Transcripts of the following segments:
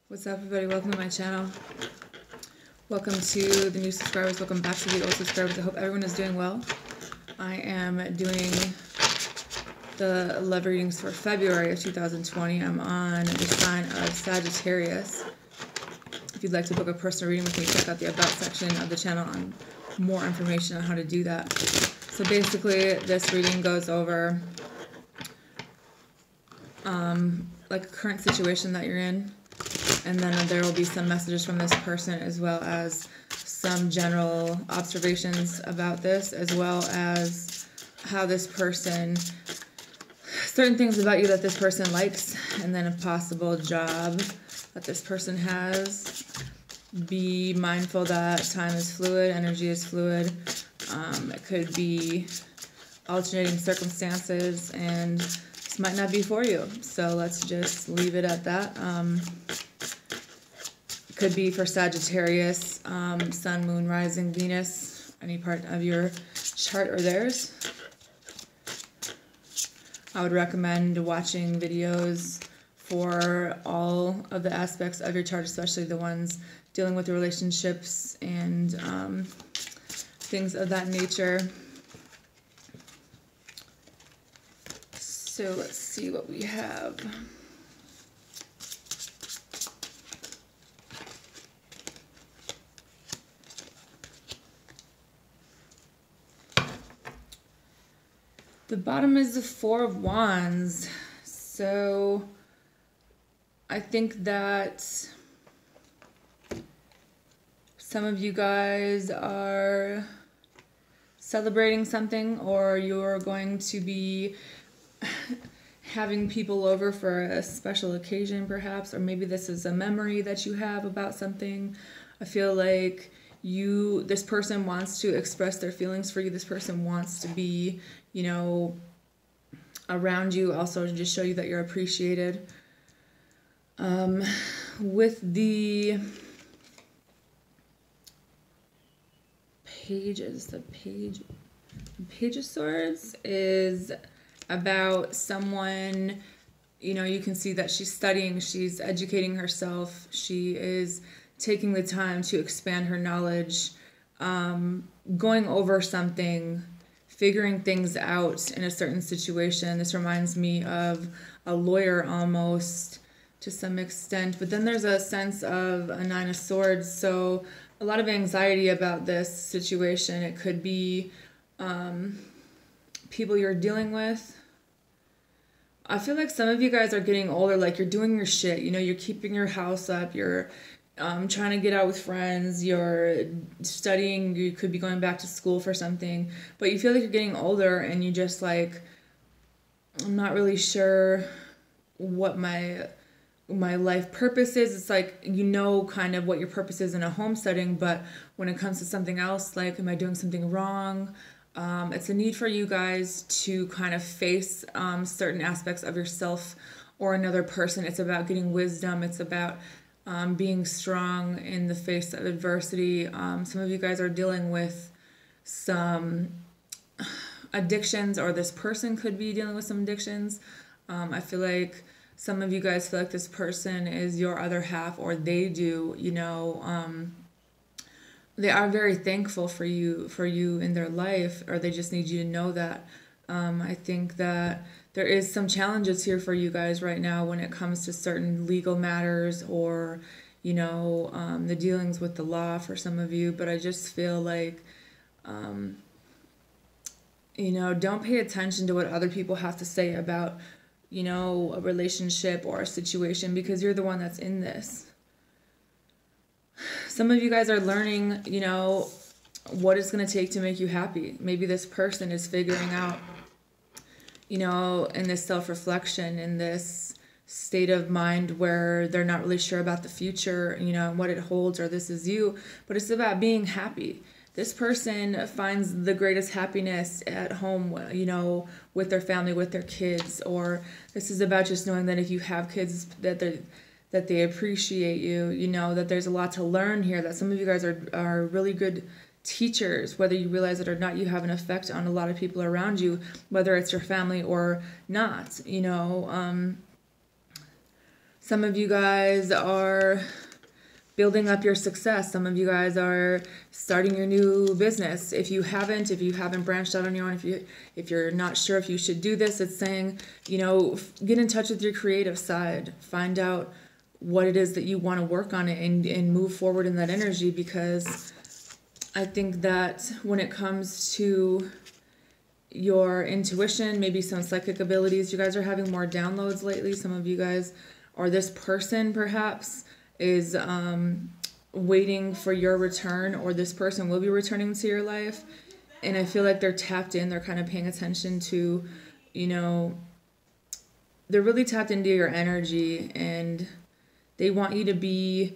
What's up, everybody? Welcome to my channel. Welcome to the new subscribers. Welcome back to the old subscribers. I hope everyone is doing well. I am doing the love readings for February of 2020. I'm on the sign of Sagittarius. If you'd like to book a personal reading with me, check out the About section of the channel on more information on how to do that. So basically, this reading goes over like a current situation that you're in. And then there will be some messages from this person, as well as some general observations about this, as well as how this person, certain things about you that this person likes, and then a possible job that this person has. Be mindful that time is fluid, energy is fluid. It could be alternating circumstances, and this might not be for you. So let's just leave it at that. Could be for Sagittarius, Sun, Moon, Rising, Venus, any part of your chart or theirs. I would recommend watching videos for all of the aspects of your chart, especially the ones dealing with relationships and things of that nature. So let's see what we have. The bottom is the Four of Wands. So I think that some of you guys are celebrating something, or you're going to be having people over for a special occasion perhaps, or maybe this is a memory that you have about something. I feel like this person wants to express their feelings for you. This person wants to be, you know, around you, also to just show you that you're appreciated. With the pages, the Page of Swords is about someone, you know, you can see that she's studying, she's educating herself, she is taking the time to expand her knowledge, going over something, figuring things out in a certain situation. This reminds me of a lawyer almost to some extent, but then there's a sense of a Nine of Swords, so a lot of anxiety about this situation. It could be people you're dealing with. I feel like some of you guys are getting older, like you're doing your shit, you know, you're keeping your house up, you're trying to get out with friends, you're studying, you could be going back to school for something, but you feel like you're getting older and you just like, I'm not really sure what my life purpose is. It's like, you know, kind of what your purpose is in a home setting, but when it comes to something else, like, am I doing something wrong? It's a need for you guys to kind of face certain aspects of yourself or another person. It's about getting wisdom. It's about being strong in the face of adversity. Some of you guys are dealing with some addictions, or this person could be dealing with some addictions. I feel like some of you guys feel like this person is your other half, or they do, you know, they are very thankful for you in their life, or they just need you to know that. I think that there is some challenges here for you guys right now when it comes to certain legal matters, or, you know, the dealings with the law for some of you. But I just feel like, you know, don't pay attention to what other people have to say about, you know, a relationship or a situation, because you're the one that's in this. Some of you guys are learning, you know, what it's going to take to make you happy. Maybe this person is figuring out, you know, in this self-reflection, in this state of mind where they're not really sure about the future, you know, and what it holds, or this is you, but it's about being happy. This person finds the greatest happiness at home, you know, with their family, with their kids, or this is about just knowing that if you have kids, that they appreciate you, you know, that there's a lot to learn here, that some of you guys are really good teachers. Whether you realize it or not, you have an effect on a lot of people around you, whether it's your family or not, you know. Some of you guys are building up your success. Some of you guys are starting your new business. If you haven't branched out on your own, if you're not sure if you should do this, it's saying, you know, get in touch with your creative side. Find out what it is that you want to work on it and move forward in that energy, because I think that when it comes to your intuition, maybe some psychic abilities, you guys are having more downloads lately. Some of you guys, or this person perhaps, is waiting for your return, or this person will be returning to your life. And I feel like they're tapped in. They're kind of paying attention to, you know, they're really tapped into your energy, and they want you to be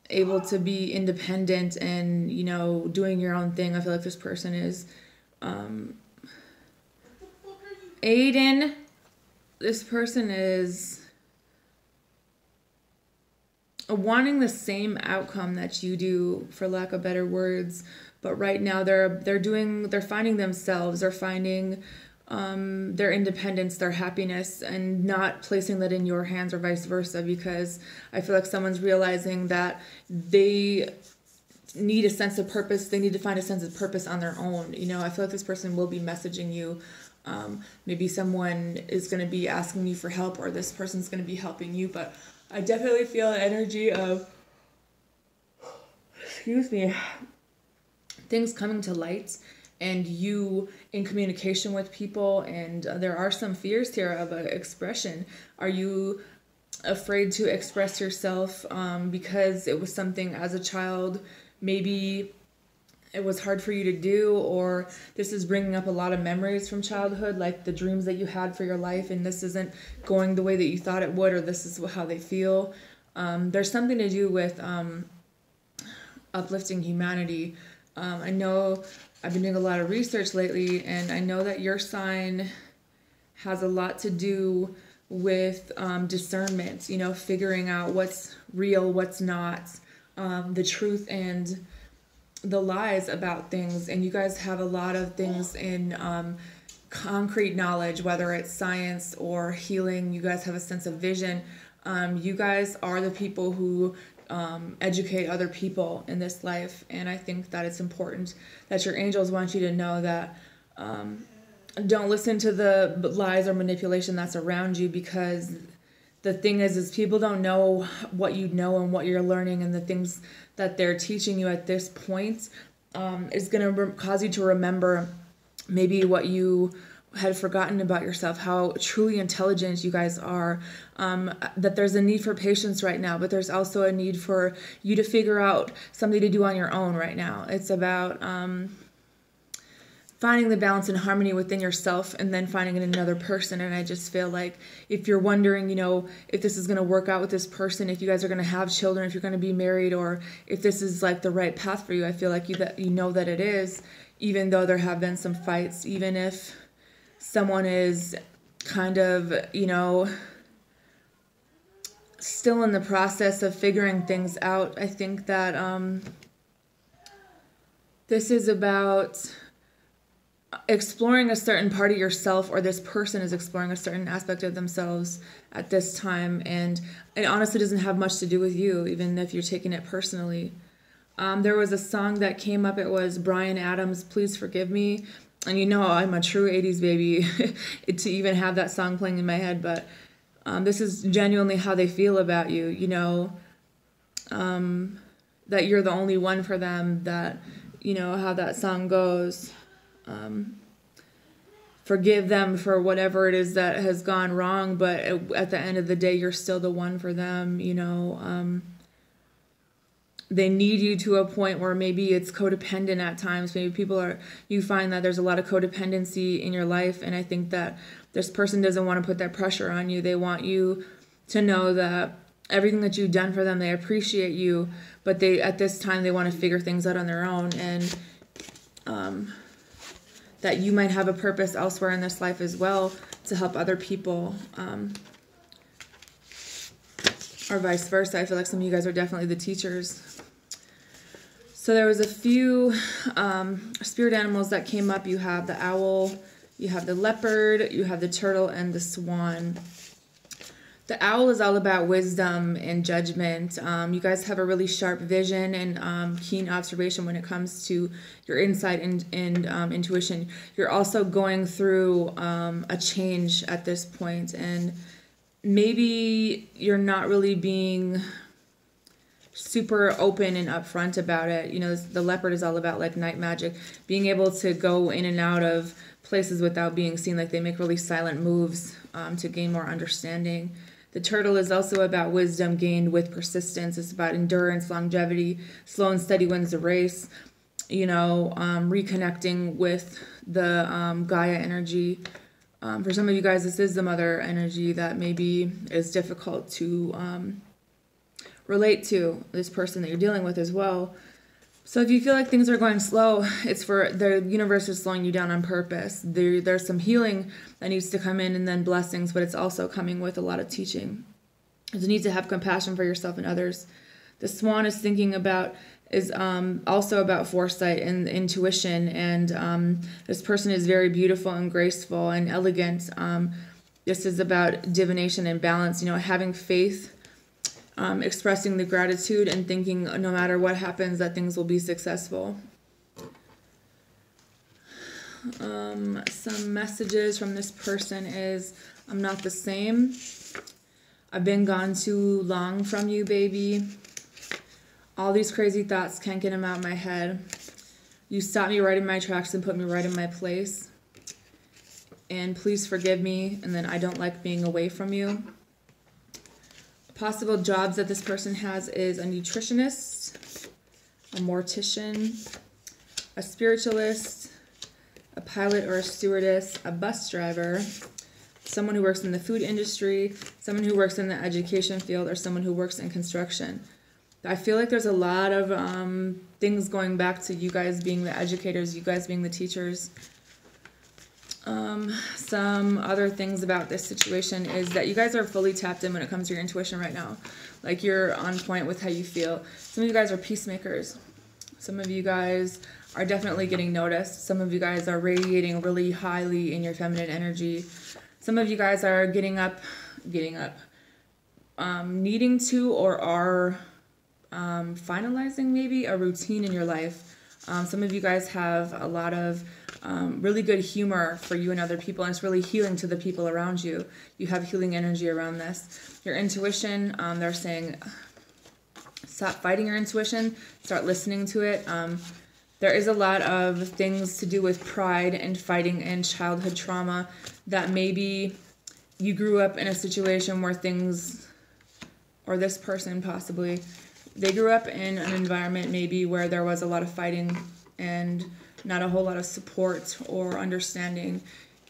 able to be independent and, you know, doing your own thing. I feel like this person is Aiden, this person is wanting the same outcome that you do, for lack of better words, but right now they're finding themselves, they're finding their independence, their happiness, and not placing that in your hands or vice versa, because I feel like someone's realizing that they need a sense of purpose. They need to find a sense of purpose on their own. You know, I feel like this person will be messaging you. Maybe someone is going to be asking you for help, or this person's going to be helping you, but I definitely feel an energy of, things coming to light, and you in communication with people, and there are some fears here of expression. Are you afraid to express yourself because it was something as a child, maybe it was hard for you to do, or this is bringing up a lot of memories from childhood, like the dreams that you had for your life, and this isn't going the way that you thought it would, or this is how they feel. There's something to do with uplifting humanity. I know I've been doing a lot of research lately, and I know that your sign has a lot to do with discernment, you know, figuring out what's real, what's not, the truth and the lies about things. And you guys have a lot of things in concrete knowledge, whether it's science or healing. You guys have a sense of vision. You guys are the people who educate other people in this life, and I think that it's important that your angels want you to know that don't listen to the lies or manipulation that's around you, because the thing is people don't know what you know and what you're learning, and the things that they're teaching you at this point is going to cause you to remember maybe what you had forgotten about yourself, how truly intelligent you guys are, that there's a need for patience right now, but there's also a need for you to figure out something to do on your own right now. It's about finding the balance and harmony within yourself, and then finding it in another person. And I just feel like if you're wondering, you know, if this is going to work out with this person, if you guys are going to have children, if you're going to be married, or if this is like the right path for you, I feel like you know that it is, even though there have been some fights, even if someone is kind of, you know, still in the process of figuring things out. I think that this is about exploring a certain part of yourself, or this person is exploring a certain aspect of themselves at this time, and it honestly doesn't have much to do with you, even if you're taking it personally. There was a song that came up. It was Bryan Adams' Please Forgive Me, and you know I'm a true 80s baby to even have that song playing in my head, but this is genuinely how they feel about you, you know, that you're the only one for them, that, you know, how that song goes. Forgive them for whatever it is that has gone wrong, but at the end of the day, you're still the one for them, you know. They need you to a point where maybe it's codependent at times. Maybe you find that there's a lot of codependency in your life, and I think that this person doesn't want to put that pressure on you. They want you to know that everything that you've done for them, they appreciate you, but at this time, they want to figure things out on their own, and that you might have a purpose elsewhere in this life as well to help other people, or vice versa. I feel like some of you guys are definitely the teachers. So there was a few spirit animals that came up. You have the owl, you have the leopard, you have the turtle, and the swan. The owl is all about wisdom and judgment. You guys have a really sharp vision and keen observation when it comes to your insight and intuition. You're also going through a change at this point, and maybe you're not really being super open and upfront about it. You know, the leopard is all about like night magic, being able to go in and out of places without being seen. Like they make really silent moves to gain more understanding. The turtle is also about wisdom gained with persistence. It's about endurance, longevity, slow and steady wins the race. You know, reconnecting with the Gaia energy. For some of you guys, this is the mother energy that maybe is difficult to relate to, this person that you're dealing with as well. So if you feel like things are going slow, it's for the universe is slowing you down on purpose. There's some healing that needs to come in and then blessings, but it's also coming with a lot of teaching. You need to have compassion for yourself and others. The swan is also about foresight and intuition, and this person is very beautiful and graceful and elegant. This is about divination and balance, you know, having faith, expressing the gratitude and thinking no matter what happens that things will be successful. Some messages from this person is, I'm not the same. I've been gone too long from you, baby. All these crazy thoughts, can't get them out of my head. You stopped me right in my tracks and put me right in my place. And please forgive me, and then I don't like being away from you. Possible jobs that this person has is a nutritionist, a mortician, a spiritualist, a pilot or a stewardess, a bus driver, someone who works in the food industry, someone who works in the education field, or someone who works in construction. I feel like there's a lot of things going back to you guys being the educators, you guys being the teachers. Some other things about this situation is that you guys are fully tapped in when it comes to your intuition right now. Like you're on point with how you feel. Some of you guys are peacemakers. Some of you guys are definitely getting noticed. Some of you guys are radiating really highly in your feminine energy. Some of you guys are getting up, needing to or are finalizing maybe a routine in your life. Some of you guys have a lot of really good humor for you and other people, and it's really healing to the people around you. You have healing energy around this. Your intuition, they're saying stop fighting your intuition, start listening to it. There is a lot of things to do with pride and fighting and childhood trauma that maybe you grew up in a situation where things, or this person possibly, they grew up in an environment maybe where there was a lot of fighting and not a whole lot of support or understanding.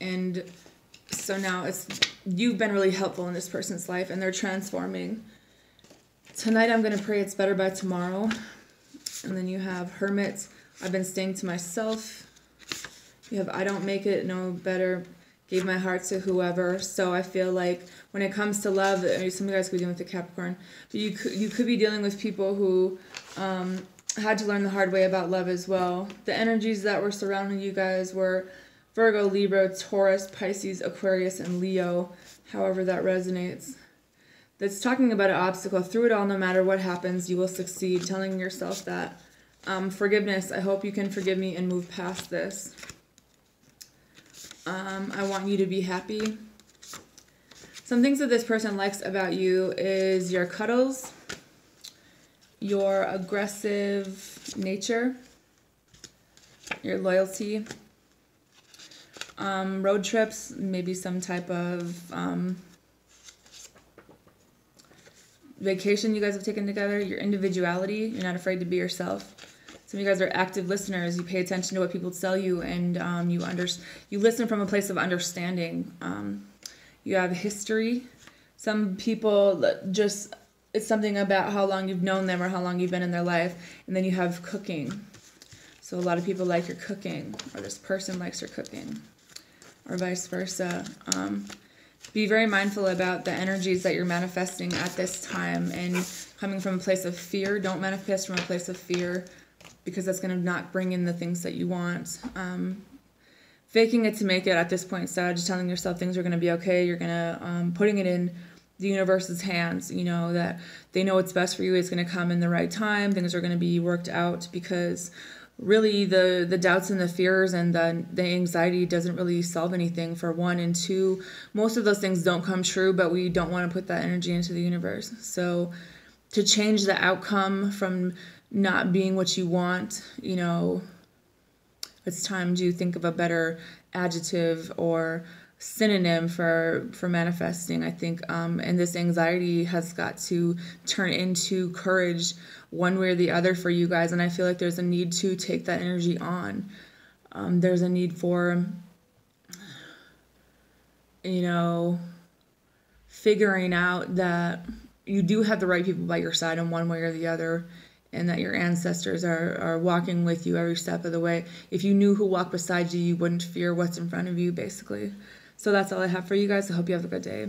And so now you've been really helpful in this person's life and they're transforming. Tonight I'm going to pray it's better by tomorrow. And then you have Hermit, I've been staying to myself. You have I don't make it no better, gave my heart to whoever. So I feel like when it comes to love, some of you guys could be dealing with the Capricorn, but you could be dealing with people who had to learn the hard way about love as well. The energies that were surrounding you guys were Virgo, Libra, Taurus, Pisces, Aquarius, and Leo, however that resonates. That's talking about an obstacle. Through it all, no matter what happens, you will succeed. Telling yourself that. Forgiveness. I hope you can forgive me and move past this. I want you to be happy. Some things that this person likes about you is your cuddles, your aggressive nature, your loyalty, road trips, maybe some type of vacation you guys have taken together, your individuality, you're not afraid to be yourself. Some of you guys are active listeners. You pay attention to what people tell you, and you listen from a place of understanding. You have history. Some people just, it's something about how long you've known them or how long you've been in their life. And then you have cooking. So a lot of people like your cooking, or this person likes your cooking, or vice versa. Be very mindful about the energies that you're manifesting at this time, and coming from a place of fear. Don't manifest from a place of fear, because that's going to not bring in the things that you want. Faking it to make it at this point, Sag, telling yourself things are going to be okay. You're going to, putting it in the universe's hands, you know, that they know what's best for you. It's going to come in the right time. Things are going to be worked out, because really the doubts and the fears and the anxiety doesn't really solve anything, for one. And two, most of those things don't come true, but we don't want to put that energy into the universe. So to change the outcome from not being what you want, you know, it's time to think of a better adjective or synonym for manifesting, I think. And this anxiety has got to turn into courage one way or the other for you guys. And I feel like there's a need to take that energy on. There's a need for, you know, figuring out that you do have the right people by your side in one way or the other, and that your ancestors are walking with you every step of the way. If you knew who walked beside you, you wouldn't fear what's in front of you, basically. So that's all I have for you guys. I hope you have a good day.